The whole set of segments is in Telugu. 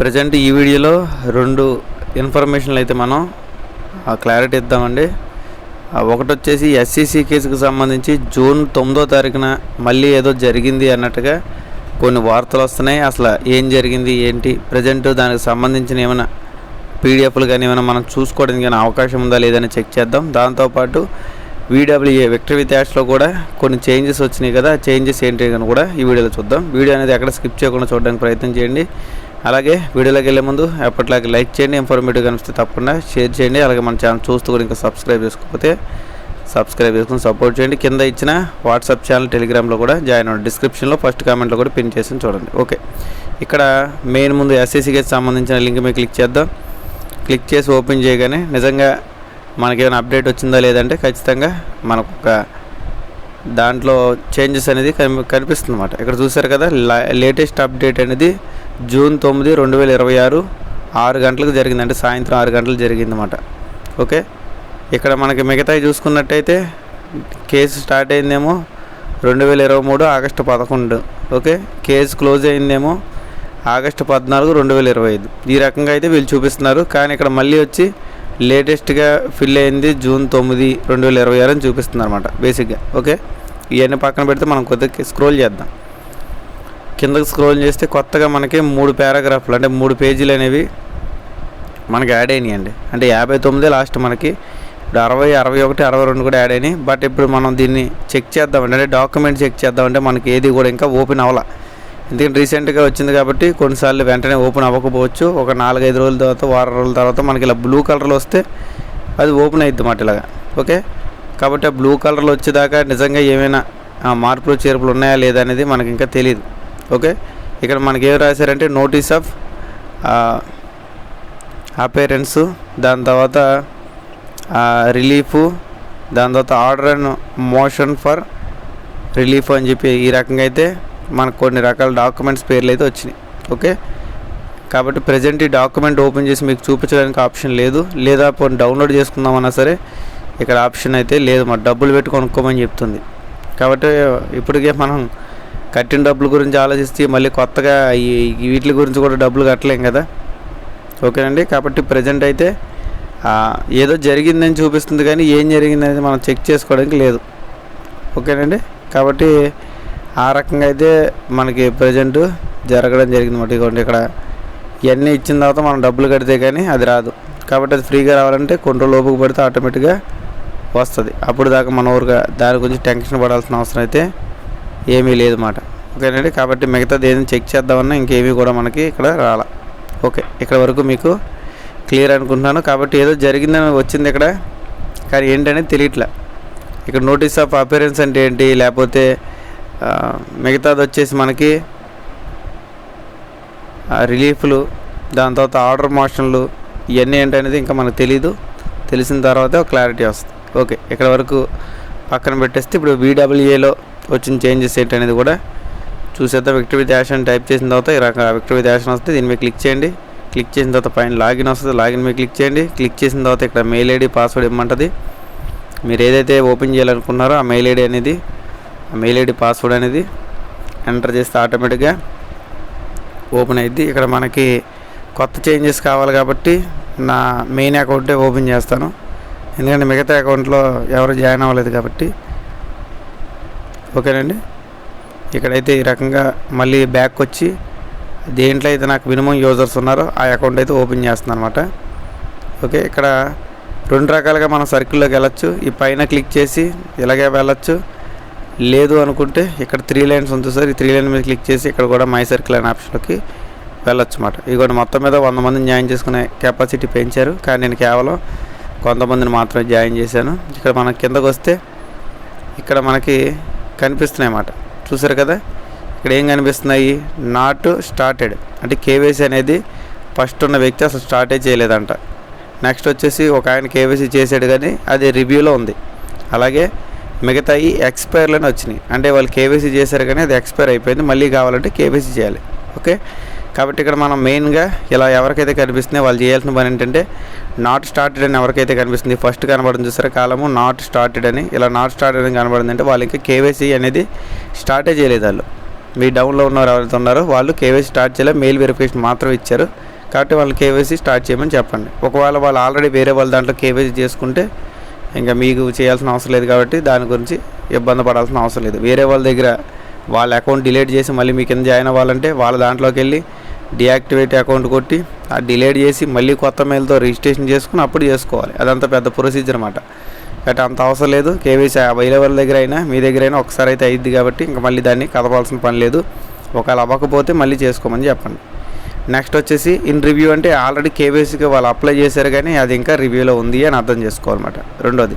ప్రజెంట్ ఈ వీడియోలో 2 ఇన్ఫర్మేషన్లు అయితే మనం క్లారిటీ ఇద్దామండి. ఒకటి వచ్చేసి ఎస్సీసీ కేసుకు సంబంధించి జూన్ 9వ తారీఖున మళ్ళీ ఏదో జరిగింది అన్నట్టుగా కొన్ని వార్తలు వస్తున్నాయి. అసలు ఏం జరిగింది ఏంటి, ప్రజెంట్ దానికి సంబంధించిన ఏమైనా పీడిఎఫ్లు కానీ ఏమైనా మనం చూసుకోవడానికి కానీ అవకాశం ఉందా లేదని చెక్ చేద్దాం. దాంతోపాటు VWA విక్టరీ విత్ యాష్లో కూడా కొన్ని చేంజెస్ వచ్చినాయి కదా, చేంజెస్ ఏంటి అని కూడా ఈ వీడియోలో చూద్దాం. వీడియో అనేది ఎక్కడ స్కిప్ చేయకుండా చూడడానికి ప్రయత్నం చేయండి. అలాగే వీడియోలోకి వెళ్ళే ముందు ఎప్పటిలాగే లైక్ చేయండి, ఇన్ఫర్మేటివ్ కనిపిస్తే తప్పకుండా షేర్ చేయండి. అలాగే మన ఛానల్ చూస్తూ కూడా ఇంకా సబ్స్క్రైబ్ చేసుకోకపోతే సబ్స్క్రైబ్ చేసుకుని సపోర్ట్ చేయండి. కింద ఇచ్చిన వాట్సాప్ ఛానల్ టెలిగ్రామ్లో కూడా జాయిన్ అవ్వండి. డిస్క్రిప్షన్లో ఫస్ట్ కామెంట్లో కూడా పిన్ చేసి చూడండి. ఓకే, ఇక్కడ మెయిన్ ముందు ఎస్సీసీకి సంబంధించిన లింక్ మీద క్లిక్ చేద్దాం. క్లిక్ చేసి ఓపెన్ చేయగానే నిజంగా మనకేమైనా అప్డేట్ వచ్చిందా లేదంటే ఖచ్చితంగా మనకు ఒక దాంట్లో చేంజెస్ అనేది కనిపిస్తుంది అన్నమాట. ఇక్కడ చూసారు కదా, లేటెస్ట్ అప్డేట్ అనేది జూన్ 9, 2026 6 గంటలకు జరిగింది, అంటే సాయంత్రం 6 గంటలు జరిగిందన్నమాట. ఓకే, ఇక్కడ మనకి మిగతాయి చూసుకున్నట్టయితే కేసు స్టార్ట్ అయిందేమో 2023 ఆగస్టు 11. ఓకే, కేసు క్లోజ్ అయిందేమో ఆగస్టు 14, 2025. ఈ రకంగా అయితే వీళ్ళు చూపిస్తున్నారు. కానీ ఇక్కడ మళ్ళీ వచ్చి లేటెస్ట్గా ఫిల్ అయింది జూన్ 9, 2026 అని చూపిస్తుంది అనమాట బేసిక్గా. ఓకే, ఇవన్నీ పక్కన పెడితే మనం కొద్దిగా స్క్రోల్ చేద్దాం. కిందకి స్క్రోల్ చేస్తే కొత్తగా మనకి 3 పారాగ్రాఫ్లు అంటే 3 పేజీలు అనేవి మనకి యాడ్ అయినాయండి. అంటే 59 లాస్ట్, మనకి ఇప్పుడు 60, 61, 62 కూడా యాడ్ అయినాయి. బట్ ఇప్పుడు మనం దీన్ని చెక్ చేద్దామంటే, అంటే డాక్యుమెంట్ చెక్ చేద్దామంటే మనకి ఏది కూడా ఇంకా ఓపెన్ అవ్వాల. ఎందుకంటే రీసెంట్గా వచ్చింది కాబట్టి కొన్నిసార్లు వెంటనే ఓపెన్ అవ్వకపోవచ్చు. ఒక 4-5 రోజుల తర్వాత, వారం రోజుల తర్వాత మనకి ఇలా బ్లూ కలర్లో వస్తే అది ఓపెన్ అవుతుంది అన్నమాట ఇలాగా. ఓకే, కాబట్టి ఆ బ్లూ కలర్లో వచ్చేదాకా నిజంగా ఏమైనా మార్పులు చేర్పులు ఉన్నాయా లేదా అనేది మనకి ఇంకా తెలియదు. ఓకే, ఇక్కడ మనకి ఏం రాశారంటే నోటీస్ ఆఫ్ అపేరెన్స్, దాని తర్వాత రిలీఫ్, దాని తర్వాత order and motion for relief అని చెప్పి ఈ రకంగా అయితే మనకు కొన్ని రకాల డాక్యుమెంట్స్ పేర్లు అయితే వచ్చినాయి. ఓకే, కాబట్టి ప్రజెంట్ ఈ డాక్యుమెంట్ ఓపెన్ చేసి మీకు చూపించడానికి ఆప్షన్ లేదు, లేదా పోనీ డౌన్లోడ్ చేసుకుందామన్నా సరే ఇక్కడ ఆప్షన్ అయితే లేదు. మరి డబ్బులు పెట్టి కొనుక్కోమని చెప్తుంది. కాబట్టి ఇప్పటికే మనం కట్టిన డబ్బుల గురించి ఆలోచిస్తే మళ్ళీ కొత్తగా ఈ వీటి గురించి కూడా డబ్బులు కట్టలేం కదా. ఓకేనండి, కాబట్టి ప్రజెంట్ అయితే ఏదో జరిగిందని చూపిస్తుంది, కానీ ఏం జరిగిందనేది మనం చెక్ చేసుకోవడానికి లేదు. ఓకేనండి, కాబట్టి ఆ రకంగా అయితే మనకి ప్రజెంట్ జరగడం జరిగింది. ఇదిగోండి, ఇక్కడ ఇవన్నీ ఇచ్చిన తర్వాత మనం డబ్బులు కడితే కానీ అది రాదు. కాబట్టి అది ఫ్రీగా రావాలంటే కొన్ని రోజులు లోపుకు పడితే ఆటోమేటిక్గా వస్తుంది. అప్పుడు దాకా మన ఊరుగా దాని గురించి టెన్షన్ పడాల్సిన అవసరం అయితే ఏమీ లేదన్నమాట. ఓకేనండి, కాబట్టి మిగతాది ఏదైనా చెక్ చేద్దామన్నా ఇంకేమీ కూడా మనకి ఇక్కడ రాలా. ఓకే, ఇక్కడ వరకు మీకు క్లియర్ అనుకుంటున్నాను. కాబట్టి ఏదో జరిగిందని వచ్చింది ఇక్కడ, కానీ ఏంటనేది తెలియట్లే. ఇక్కడ నోటీస్ ఆఫ్ అపీరెన్స్ అంటే ఏంటి, లేకపోతే మిగతాది వచ్చేసి మనకి రిలీఫ్లు, దాని తర్వాత ఆర్డర్ మోషన్లు, ఇవన్నీ ఏంటనేది ఇంకా మనకు తెలీదు. తెలిసిన తర్వాత క్లారిటీ వస్తుంది. ఓకే, ఇక్కడ వరకు పక్కన పెట్టేస్తే ఇప్పుడు VWAలో వచ్చిన చేంజెస్ ఏంటనేది కూడా చూసేద్దాం. విక్టరీ విత్ యాష్ అని టైప్ చేసిన తర్వాత ఈ రకంగా విక్టరీ విత్ యాష్ వస్తుంది. దీని మీద క్లిక్ చేయండి. క్లిక్ చేసిన తర్వాత పైన లాగిన్ వస్తుంది. లాగిన్ మీద క్లిక్ చేయండి. క్లిక్ చేసిన తర్వాత ఇక్కడ మెయిల్ ఐడి, పాస్వర్డ్ ఇవ్వమంటుంది. మీరు ఏదైతే ఓపెన్ చేయాలనుకున్నారో ఆ మెయిల్ ఐడి అనేది, ఆ మెయిల్ ఐడి పాస్వర్డ్ అనేది ఎంటర్ చేస్తే ఆటోమేటిక్గా ఓపెన్ అయ్యిద్ది. ఇక్కడ మనకి కొత్త చేంజెస్ కావాలి కాబట్టి నా మెయిన్ అకౌంటే ఓపెన్ చేస్తాను, ఎందుకంటే మిగతా అకౌంట్లో ఎవరు జాయిన్ అవ్వలేదు కాబట్టి. ఓకేనండి, ఇక్కడైతే ఈ రకంగా మళ్ళీ బ్యాక్ వచ్చి దేంట్లో అయితే నాకు మినిమం యూజర్స్ ఉన్నారో ఆ అకౌంట్ అయితే ఓపెన్ చేస్తున్నాను అనమాట. ఓకే, ఇక్కడ 2 రకాలుగా మనం సర్కిల్లోకి వెళ్ళచ్చు. ఈ పైన క్లిక్ చేసి ఇలాగే వెళ్ళచ్చు, లేదు అనుకుంటే ఇక్కడ 3 లైన్స్ ఉంది సార్, ఈ 3 లైన్ మీద క్లిక్ చేసి ఇక్కడ కూడా మై సర్కిల్ అనే ఆప్షన్లోకి వెళ్ళొచ్చు అన్నమాట. ఇదిగోండి, మొత్తం మీద 100 మందిని జాయిన్ చేసుకునే కెపాసిటీ పెంచారు, కానీ నేను కేవలం కొంతమందిని మాత్రమే జాయిన్ చేశాను. ఇక్కడ మనం కిందకు వస్తే ఇక్కడ మనకి కనిపిస్తున్నాయి అన్నమాట. చూసారు కదా, ఇక్కడ ఏం కనిపిస్తున్నాయి, నాట్ స్టార్టెడ్, అంటే కేవైసీ అనేది ఫస్ట్ ఉన్న వ్యక్తి అసలు స్టార్టే చేయలేదంట. నెక్స్ట్ వచ్చేసి ఒక ఆయన కేవైసీ చేసాడు కానీ అది రివ్యూలో ఉంది. అలాగే మిగతాయి ఎక్స్పైర్లోనే వచ్చినాయి, అంటే వాళ్ళు కేవైసీ చేశారు కానీ అది ఎక్స్పైర్ అయిపోయింది, మళ్ళీ కావాలంటే కేవైసీ చేయాలి. ఓకే, కాబట్టి ఇక్కడ మనం మెయిన్గా ఇలా ఎవరికైతే కనిపిస్తున్నాయో వాళ్ళు చేయాల్సిన పని ఏంటంటే నాట్ స్టార్టెడ్ అని ఎవరికైతే కనిపిస్తుంది ఫస్ట్ కనబడింది చూసారా కాలము నాట్ స్టార్టెడ్ అని, ఇలా నాట్ స్టార్టెడ్ అని కనబడింది అంటే వాళ్ళు ఇంకా కేవైసీ అనేది స్టార్టే చేయలేదు. వాళ్ళు మీ డౌన్లో ఉన్నవారు ఎవరైతే ఉన్నారో వాళ్ళు కేవైసీ స్టార్ట్ చేయలేదు, మెయిల్ వెరిఫికేషన్ మాత్రం ఇచ్చారు. కాబట్టి వాళ్ళు కేవైసీ స్టార్ట్ చేయమని చెప్పండి. ఒకవేళ వాళ్ళు ఆల్రెడీ వేరే వాళ్ళ దాంట్లో కేవైసీ చేసుకుంటే ఇంకా మీకు చేయాల్సిన అవసరం లేదు, కాబట్టి దాని గురించి ఇబ్బంది పడాల్సిన అవసరం లేదు. వేరే వాళ్ళ దగ్గర వాళ్ళ అకౌంట్ డిలీట్ చేసి మళ్ళీ మీ కింద జాయిన్ అవ్వాలంటే వాళ్ళ దాంట్లోకి వెళ్ళి డియాక్టివేట్ అకౌంట్ కొట్టి ఆ డిలీట్ చేసి మళ్ళీ కొత్త మెయిల్తో రిజిస్ట్రేషన్ చేసుకుని అప్పుడు చేసుకోవాలి. అదంతా పెద్ద ప్రొసీజర్ అన్నమాట. కాబట్టి అంత అవసరం లేదు. కేవైసీ వేరే వాళ్ళ దగ్గర అయినా మీ దగ్గర అయినా ఒకసారి అయితే అయ్యిద్ది, కాబట్టి ఇంకా మళ్ళీ దాన్ని కదపాల్సిన పని లేదు. ఒకవేళ అవ్వకపోతే మళ్ళీ చేసుకోమని చెప్పండి. నెక్స్ట్ వచ్చేసి ఇన్ రివ్యూ అంటే ఆల్రెడీ కేవైసీకి వాళ్ళు అప్లై చేశారు కానీ అది ఇంకా రివ్యూలో ఉంది అని అర్థం చేసుకోవాలన్నమాట. రెండోది,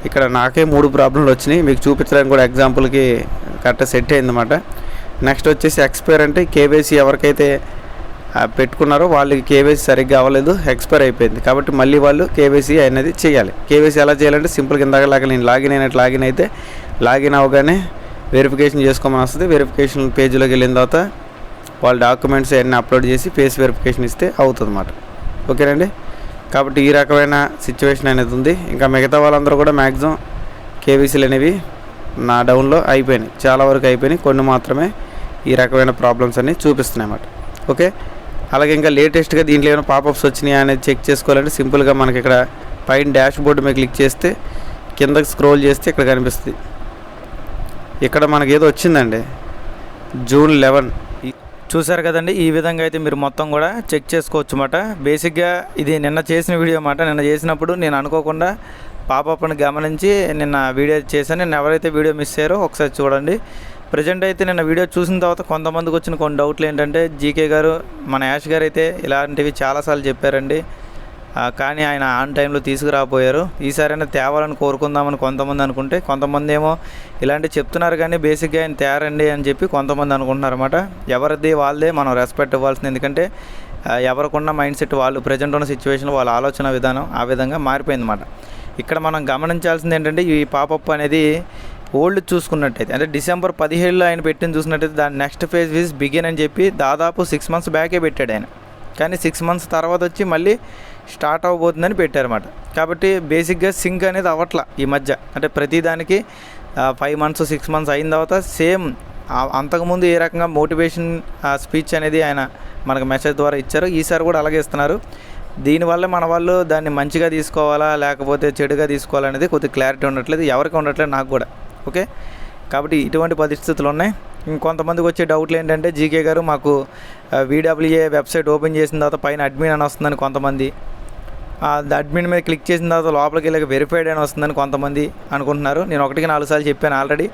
ఇక్కడ నాకే 3 ప్రాబ్లంలు వచ్చినాయి, మీకు చూపించడానికి కూడా ఎగ్జాంపుల్కి కరెక్ట్గా సెట్ అయిందన్నమాట. నెక్స్ట్ వచ్చేసి ఎక్స్పైర్ అంటే కేవైసీ ఎవరికైతే పెట్టుకున్నారో వాళ్ళకి కేవైసీ సరిగ్గా అవ్వలేదు, ఎక్స్పైర్ అయిపోయింది. కాబట్టి మళ్ళీ వాళ్ళు కేవైసీ అనేది చేయాలి. కేవైసీ ఎలా చేయాలంటే సింపుల్గా ఇందాకలాగా నేను లాగిన్ అయితే లాగిన్ అవ్వగానే వెరిఫికేషన్ చేసుకోమని వస్తుంది. వెరిఫికేషన్ పేజీలోకి వెళ్ళిన తర్వాత వాళ్ళ డాక్యుమెంట్స్ అన్నీ అప్లోడ్ చేసి ఫేస్ వెరిఫికేషన్ ఇస్తే అవుతుంది అన్నమాట. ఓకేనండి. కాబట్టి ఈ రకమైన సిచ్యువేషన్ అనేది ఉంది. ఇంకా మిగతా వాళ్ళందరూ కూడా మ్యాక్సిమం కేవైసీలు అనేవి నా డౌన్లో అయిపోయినాయి, చాలా వరకు అయిపోయినాయి. కొన్ని మాత్రమే ఈ రకమైన ప్రాబ్లమ్స్ అన్నీ చూపిస్తున్నాయి అన్నమాట. ఓకే. అలాగే ఇంకా లేటెస్ట్గా దీంట్లో ఏమైనా పాపప్స్ వచ్చినాయా అనేది చెక్ చేసుకోవాలంటే సింపుల్గా మనకి ఇక్కడ పైన డాష్ బోర్డు మీద క్లిక్ చేస్తే కిందకి స్క్రోల్ చేస్తే ఇక్కడ కనిపిస్తుంది. ఇక్కడ మనకి ఏదో వచ్చిందండి, June 11. చూసారు కదండి. ఈ విధంగా అయితే మీరు మొత్తం కూడా చెక్ చేసుకోవచ్చు అన్నమాట. బేసిక్గా ఇది నిన్న చేసిన వీడియో అన్నమాట. నిన్న చేసినప్పుడు నేను అనుకోకుండా పాపప్ని గమనించి నిన్న వీడియో చేశాను. నిన్న ఎవరైతే వీడియో మిస్ అయ్యారో ఒకసారి చూడండి. ప్రజెంట్ అయితే నిన్న వీడియో చూసిన తర్వాత కొంతమందికి వచ్చిన కొన్ని డౌట్లు ఏంటంటే, జీకే గారు మన యాష్ గారు అయితే ఇలాంటివి చాలాసార్లు చెప్పారండి, కానీ ఆయన ఆన్ టైంలో తీసుకురాపోయారు. ఈసారైనా తేవాలని కోరుకుందామని కొంతమంది అనుకుంటే, కొంతమంది ఏమో ఇలాంటివి చెప్తున్నారు కానీ బేసిక్గా ఆయన తేరండి అని చెప్పి కొంతమంది అనుకుంటున్నారు అన్నమాట. ఎవరిది వాళ్ళదే మనం రెస్పెక్ట్ ఇవ్వాల్సింది. ఎందుకంటే ఎవరికున్న మైండ్ సెట్ వాళ్ళు ప్రజెంట్ ఉన్న సిచ్యువేషన్లో వాళ్ళ ఆలోచన విధానం ఆ విధంగా మారిపోయింది అన్నమాట. ఇక్కడ మనం గమనించాల్సింది ఏంటంటే, ఈ పాపప్ అనేది ఓల్డ్ చూసుకున్నట్టయితే అంటే December 17 ఆయన పెట్టిన చూసినట్టయితే దాని నెక్స్ట్ ఫేజ్ ఈజ్ బిగిన్ అని చెప్పి దాదాపు 6 months బ్యాకే పెట్టాడు ఆయన. కానీ 6 months తర్వాత వచ్చి మళ్ళీ స్టార్ట్ అవ్వబోతుందని పెట్టారన్నమాట. కాబట్టి బేసిక్గా సింక్ అనేది అవ్వట్ల ఈ మధ్య. అంటే ప్రతిదానికి 5 months 6 months అయిన తర్వాత సేమ్ అంతకుముందు ఏ రకంగా మోటివేషన్ స్పీచ్ అనేది ఆయన మనకు మెసేజ్ ద్వారా ఇచ్చారు, ఈసారి కూడా అలాగే ఇస్తున్నారు. దీనివల్ల మన వాళ్ళు దాన్ని మంచిగా తీసుకోవాలా లేకపోతే చెడుగా తీసుకోవాలనేది కొద్దిగా క్లారిటీ ఉండట్లేదు, ఎవరికి ఉండట్లేదు, నాకు కూడా. ఓకే. కాబట్టి ఇటువంటి పరిస్థితులు ఉన్నాయి. ఇంకొంతమందికి వచ్చే డౌట్లు ఏంటంటే, జీకే గారు మాకు VWA వెబ్సైట్ ఓపెన్ చేసిన తర్వాత పైన అడ్మిన్ అని వస్తుందని కొంతమంది, అడ్మిన్ మీద క్లిక్ చేసిన తర్వాత లోపలికి వెళ్ళక వెరిఫైడ్ అని వస్తుందని కొంతమంది అనుకుంటున్నారు. నేను 1-4 సార్లు చెప్పాను ఆల్రెడీ.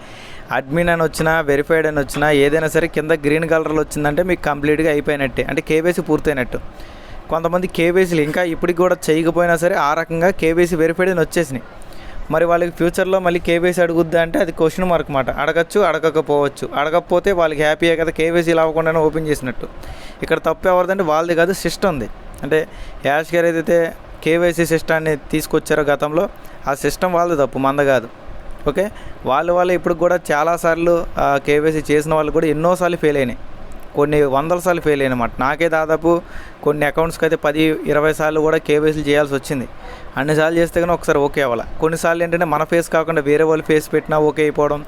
అడ్మిన్ అని వచ్చినా వెరిఫైడ్ అని వచ్చినా ఏదైనా సరే కింద గ్రీన్ కలర్లో వచ్చిందంటే మీకు కంప్లీట్గా అయిపోయినట్టే, అంటే కేవైసీ పూర్తయినట్టు. కొంతమంది కేవైసీలు ఇంకా ఇప్పటికి కూడా చేయకపోయినా సరే ఆ రకంగా కేవైసీ వెరిఫైడ్ అని వచ్చేసినాయి. మరి వాళ్ళకి ఫ్యూచర్లో మళ్ళీ కేవైసీ అడుగుద్దా అంటే అది క్వశ్చన్ మార్క్ మాట. అడగచ్చు, అడగకపోవచ్చు. అడగకపోతే వాళ్ళకి హ్యాపీయే కదా, కేవైసీలు అవ్వకుండానే ఓపెన్ చేసినట్టు. ఇక్కడ తప్పు ఎవరిదంటే వాళ్ళది కాదు, సిస్టమ్ది. అంటే యాష్ గారు ఏదైతే కేవైసీ సిస్టాన్ని తీసుకొచ్చారో గతంలో, ఆ సిస్టమ్ వాళ్ళది తప్పు, మంద కాదు. ఓకే. వాళ్ళు ఇప్పుడు కూడా చాలాసార్లు కేవైసీ చేసిన వాళ్ళు కూడా ఎన్నోసార్లు ఫెయిల్ అయినాయి, కొన్ని 100 సార్లు ఫెయిల్ అయినమాట. నాకే దాదాపు కొన్ని అకౌంట్స్కి అయితే 10-20 సార్లు కూడా కేవైసీలు చేయాల్సి వచ్చింది. అన్నిసార్లు చేస్తే కానీ ఒకసారి ఓకే అవ్వాలి. కొన్నిసార్లు ఏంటంటే మన ఫేస్ కాకుండా వేరే వాళ్ళ ఫేస్ పెట్టినా ఓకే అయిపోవడం,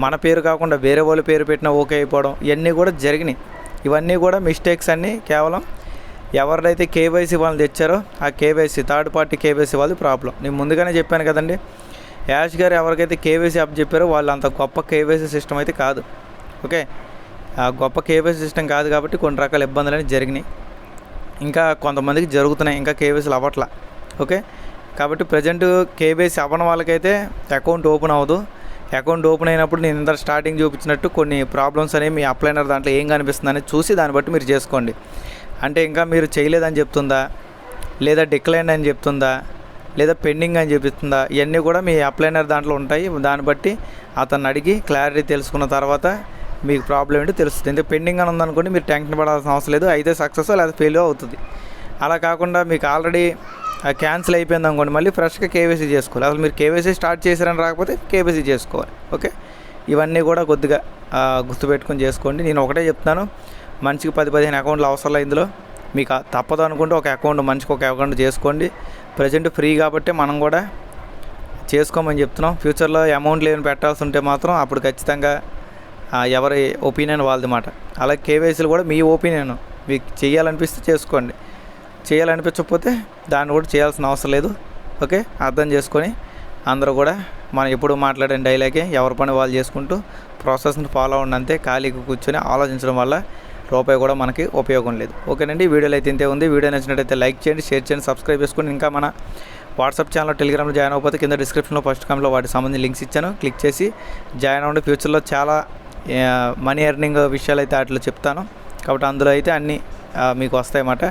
మన పేరు కాకుండా వేరే వాళ్ళ పేరు పెట్టినా ఓకే అయిపోవడం, ఇవన్నీ కూడా జరిగినాయి. ఇవన్నీ కూడా మిస్టేక్స్ అన్నీ కేవలం ఎవరిదైతే కేవైసీ వాళ్ళని తెచ్చారో ఆ కేవైసీ థర్డ్ పార్టీ కేవైసీ వాళ్ళది ప్రాబ్లం. నేను ముందుగానే చెప్పాను కదండి, యాష్ గారు ఎవరికైతే కేవైసీ అప్ చెప్పారో వాళ్ళు అంత గొప్ప కేవైసీ సిస్టమ్ అయితే కాదు. ఓకే. గొప్ప కేవైసీ సిస్టమ్ కాదు కాబట్టి కొన్ని రకాల ఇబ్బందులు అనేవి జరిగినాయి, ఇంకా కొంతమందికి జరుగుతున్నాయి, ఇంకా కేవైసీలు అవ్వట్లా. ఓకే. కాబట్టి ప్రజెంట్ కేవైసీ అవ్వని వాళ్ళకైతే అకౌంట్ ఓపెన్ అవ్వదు. అకౌంట్ ఓపెన్ అయినప్పుడు నేను ఇంత స్టార్టింగ్ చూపించినట్టు కొన్ని ప్రాబ్లమ్స్ అనేవి మీ అప్లైనర్ దాంట్లో ఏం కనిపిస్తుంది అనేది చూసి దాన్ని బట్టి మీరు చేసుకోండి. అంటే ఇంకా మీరు చేయలేదని చెప్తుందా, లేదా డిక్లైన్ అని చెప్తుందా, లేదా పెండింగ్ అని చెప్తుందా, ఇవన్నీ కూడా మీ అప్లైనర్ దాంట్లో ఉంటాయి. దాన్ని బట్టి అతన్ని అడిగి క్లారిటీ తెలుసుకున్న తర్వాత మీకు ప్రాబ్లం ఏంటో తెలుస్తుంది. ఎందుకంటే పెండింగ్ అని ఉందనుకోండి, మీరు టెన్షన్ పడాల్సిన అవసరం లేదు, అయితే సక్సెస్ లేదా ఫెయిల్ అవుతుంది. అలా కాకుండా మీకు ఆల్రెడీ క్యాన్సిల్ అయిపోయింది అనుకోండి, మళ్ళీ ఫ్రెష్గా కేవైసీ చేసుకోవాలి. అసలు మీరు కేవైసీ స్టార్ట్ చేశారని రాకపోతే కేవైసీ చేసుకోవాలి. ఓకే. ఇవన్నీ కూడా కొద్దిగా గుర్తుపెట్టుకొని చేసుకోండి. నేను ఒకటే చెప్తాను, మనిషికి 10-15 అకౌంట్లు అవసరం. ఇందులో మీకు తప్పదు అనుకుంటే ఒక అకౌంట్, మనిషికి ఒక అకౌంట్ చేసుకోండి. ప్రజెంట్ ఫ్రీ కాబట్టి మనం కూడా చేసుకోమని చెప్తున్నాం. ఫ్యూచర్లో అమౌంట్లు ఏమైనా పెట్టాల్సి ఉంటే మాత్రం అప్పుడు ఖచ్చితంగా ఎవరి ఒపీనియన్ వాళ్ళది మాట. అలాగే కేవైసీలు కూడా మీ ఒపీనియన్, మీకు చేయాలనిపిస్తే చేసుకోండి. చేయాలనిపించకపోతే దాన్ని కూడా చేయాల్సిన అవసరం లేదు. ఓకే, అర్థం చేసుకొని అందరూ కూడా మనం ఎప్పుడు మాట్లాడే డైలాగే ఎవరి పని వాళ్ళు చేసుకుంటూ ప్రాసెస్ని ఫాలో అవ్వండి. అంతే, ఖాళీగా కూర్చొని ఆలోచించడం వల్ల రూపాయి కూడా మనకి ఉపయోగం లేదు. ఓకేనండి, వీడియోలో అయితే ఇంతే ఉంది. వీడియో నచ్చినట్టయితే లైక్ చేయండి, షేర్ చేయండి, సబ్స్క్రైబ్ చేసుకోండి. ఇంకా మన వాట్సాప్ ఛానల్, టెలిగ్రామ్లో జాయిన్ అవ్వకపోతే కింద డిస్క్రిప్షన్లో ఫస్ట్ కామెంట్లో వాటికి సంబంధించి లింక్స్ ఇచ్చాను, క్లిక్ చేసి జాయిన్ అవ్వండి. ఫ్యూచర్లో చాలా మనీ ఎర్నింగ్ విషయాలు అయితే వాటిలో చెప్తాను, కాబట్టి అందులో అయితే అన్నీ మీకు వస్తాయన్నమాట.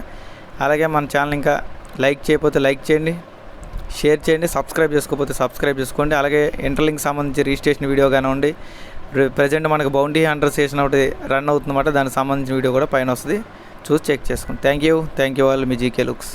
అలాగే మన ఛానల్ ఇంకా లైక్ చేయకపోతే లైక్ చేయండి, షేర్ చేయండి, సబ్స్క్రైబ్ చేసుకోకపోతే సబ్స్క్రైబ్ చేసుకోండి. అలాగే ఇంటర్లింక్ సంబంధించి రిజిస్ట్రేషన్ వీడియో కానివ్వండి, ప్రజెంట్ మనకు బౌండీ హంటర్ చేసిన ఒకటి రన్ అవుతుందన్నమాట, దానికి సంబంధించిన వీడియో కూడా పైన వస్తుంది, చూసి చెక్ చేసుకోండి. Thank you all. Me GK looks.